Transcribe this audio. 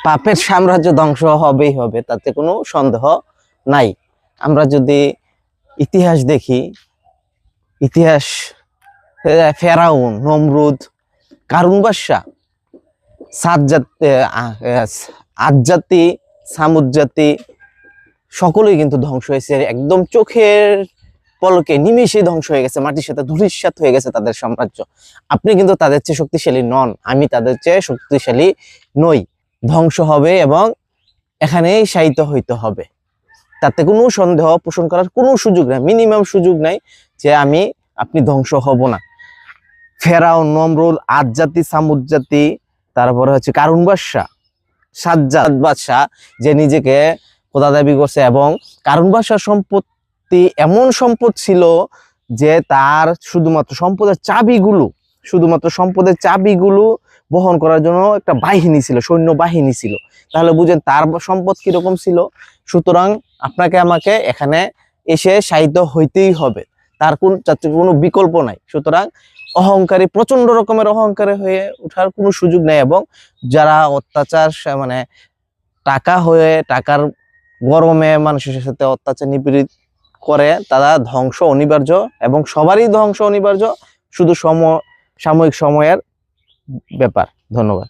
পাপের সাম্রাজ্য ধ্বংস হবেই হবে, তাতে কোনো সন্দেহ নাই। আমরা যদি ইতিহাস দেখি, ইতিহাস ফেরাউন, নমরুদ, কারুন বাদশাহ, আদ জাতি, সামুদ জাতি সকলেই কিন্তু ধ্বংস হয়েছে, একদম চোখের পলকে নিমেষে ধ্বংস হয়ে গেছে, মাটির সাথে ধূলিসাৎ হয়ে গেছে তাদের সাম্রাজ্য। আপনি কিন্তু তাদের চেয়ে শক্তিশালী নন, আমি তাদের চেয়ে শক্তিশালী নই। ধ্বংস হবে এবং এখানেই শায়িত হইতে হবে, তাতে কোনো সন্দেহ পোষণ করার কোনো সুযোগ নাই, মিনিমাম সুযোগ নাই যে আপনি ধ্বংস হব না। ফেরাউন, নমরুদ, আদ জাতি, সামুদ জাতি, তারপরে হচ্ছে কারুন বাদশাহ, সাজ্জাদ বাদশাহ যে নিজেকে খোদা দাবি করছে, এবং কারুন বাদশার সম্পত্তি এমন সম্পদ ছিল যে তার শুধুমাত্র সম্পদের চাবিগুলো বহন করার জন্য একটা বাহিনী ছিল, সৈন্য বাহিনী ছিল। তাহলে বুঝেন তার সম্পদ কিরকম ছিল। সুতরাং আপনাকে আমাকে এখানে এসে শায়িত হইতেই হবে, তার কোনো বিকল্প নাই। সুতরাং অহংকারী, প্রচন্ড রকমের অহংকারী হয়ে ওঠার কোনো সুযোগ নেই, এবং যারা অত্যাচার মানে টাকার গরমে মানুষের সাথে অত্যাচার নিপীড়িত করে, তারা ধ্বংস অনিবার্য, এবং সবারই ধ্বংস অনিবার্য, শুধু সাময়িক সময়ের ব্যাপার। ধন্যবাদ।